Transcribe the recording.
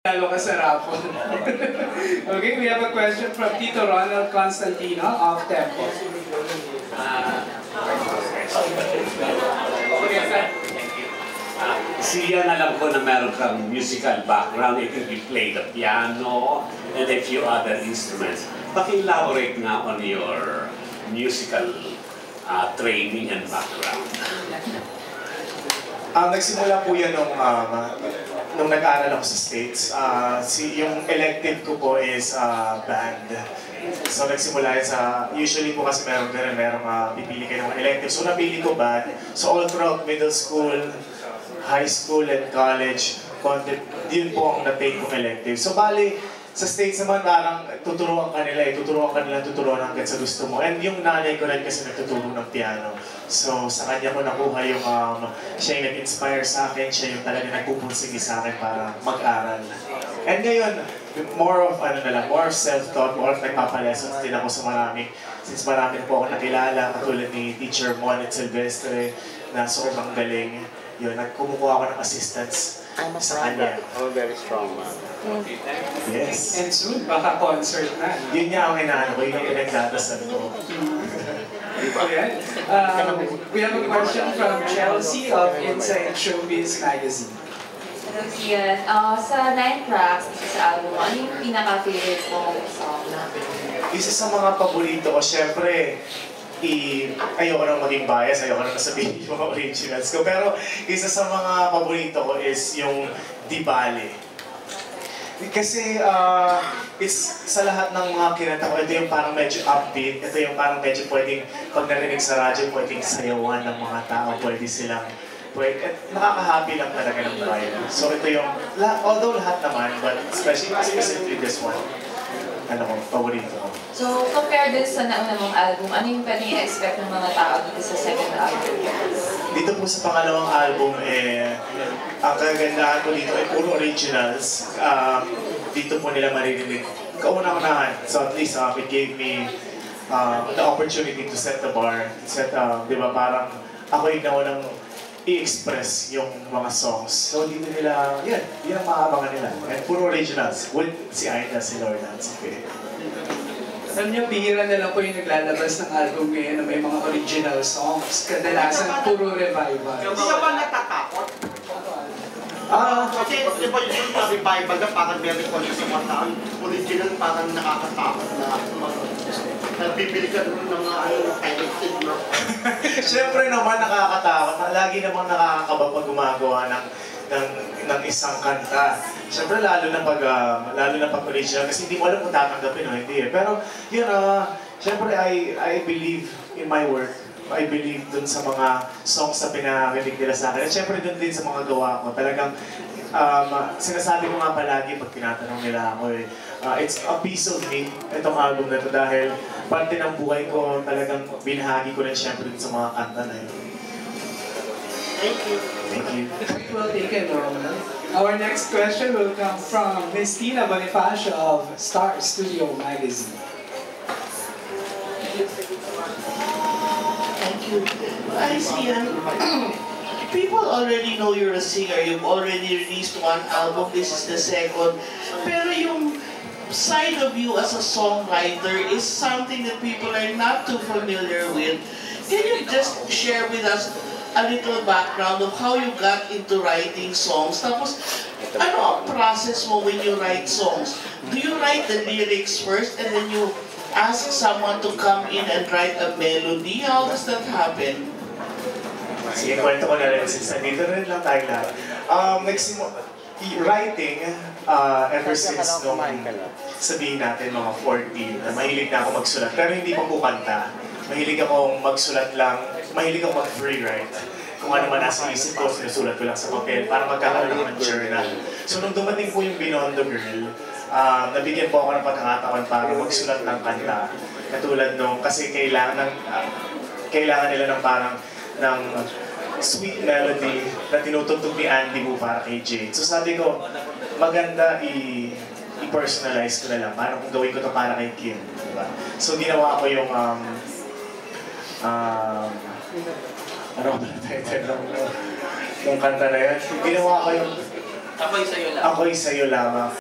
Lalo ka sa rapon. Okay, we have a question from Tito Ronald Constantino of Tempo. Siya, alam ko na meron kang musical background. I think you play the piano and a few other instruments. Paki-elaborate nga on your musical training and background. Nagsimula po yan nung nag-aaral ako sa States. Yung elective ko po is band. So nagsimula yan usually po kasi merong pipili kayo ng elective. So napili ko band. So all throughout middle school, high school, and college, yun po ang na-take kong elective. So bali, sa States naman parang tuturuan ka nila hanggang sa gusto mo. And yung nanay ko rin kasi nagtuturo ng piano. So sa kanya ko nakuha yung, siya yung nag-inspire sa akin, siya yung talaga nagpupunsigi sa akin para mag-aral. And ngayon, more of self-taught, more of nagpapalessons din ako sa since marami po ako nakilala, katulad ni Teacher Monet Silvestre, na sobrang galing. Yun, kumukuha ako ng assistance sa kanya. I'm very strong man. Yes. And soon, baka concert na. Yun nga ang inaano ko, yun ang pinagdadasal ko. Okay. We have a question from Chelsea of Inside Showbiz Magazine. Hello, Sian. Sa 9 tracks sa album, ano yung pinaka-favorite mong song na? Isa sa mga paborito ko, syempre, ayoko nang maging bias, ayoko nang sabihin yung mga originals ko. Pero isa sa mga paborito ko is yung Di Bale. Kasi sa lahat ng mga kinanta ko, ito yung parang medyo upbeat, ito yung parang medyo pwedeng, pag narinig sa radyo, pwedeng sayawan ng mga tao, nakaka-happy lang talaga ng vibe. So ito yung, although lahat naman, but specifically this one, paborito ko. So, compare din sa nauna mong album, ano yung pwedeng i-expect ng mga tao dito sa second album? Dito po sa pangalawang album, ang kagandahan ko dito ay puro originals. Dito po nila maririnig kauna-unahan. So at least it gave me the opportunity to set the bar. Di ba, parang ako yung naunang i-express yung mga songs. So dito nila, yun ang maabangan nila. And puro originals with si Aida, si Lorna, si Faye. Alam niyo, bihira na lang po yung naglalabas ng album ngayon na may mga original songs. Kadalasan, puro revivals. Hindi ka ba natatakot? Kasi di ba yung revival na parang very conscious sa mga tao, original parang nakakatakot na nagbibili ka doon ng mga edited, no? Siyempre naman nakakatakot. Lagi namang nakakakaba pag gumagawa ng isang kanta. Siyempre lalo na pag original kasi hindi mo alam kung tatanggapin o hindi eh. Pero yun, siyempre I believe in my work. I believe dun sa mga songs na pinarinig nila sa akin. At siyempre dun din sa mga gawa ko. Talagang sinasabi ko nga palagi pag tinatanong nila ako it's a piece of me, itong album na ito dahil parte ng buhay ko, talagang binahagi ko rin siyempre dun sa mga kanta na yun. Thank you. Thank you. Well taken, Ronald. Our next question will come from Ms. Tina Bonifacio of Star Studio Magazine. Thank you. I see. People already know you're a singer. You've already released one album. This is the second. Pero yung side of you as a songwriter is something that people are not too familiar with. Can you just share with us a little background of how you got into writing songs? Tapos, ano ang process mo when you write songs? Do you write the lyrics first and then you ask someone to come in and write a melody? How does that happen? Sige, kwento ko na rin since nandito rin lang tayo lahat. Writing, ever since nung sabihin natin mga 14, mahilig na ako magsulat. Pero hindi pa po kanta. Mahilig akong magsulat lang, mahilig akong mag-free write. Kung ano man nasa isip ko, sinusulat ko lang sa papel para magkakaroon ako ng journal. So nung dumating po yung Binondo Girl, nabigyan po ako ng pagkakataon para magsulat ng kanta. Katulad nung, kasi kailangan nila ng parang ng sweet melody na tinutugtog ni Andy mo para kay Jade. So sabi ko, maganda i-personalize ko na lang. Paano kung gawin ko to para kay Kim, diba? So ginawa ko yung ano ba title ng kanta na yun? Ginawa ko yung Ako'y sa'yo lang. Ako'y Sa'yo Lamang.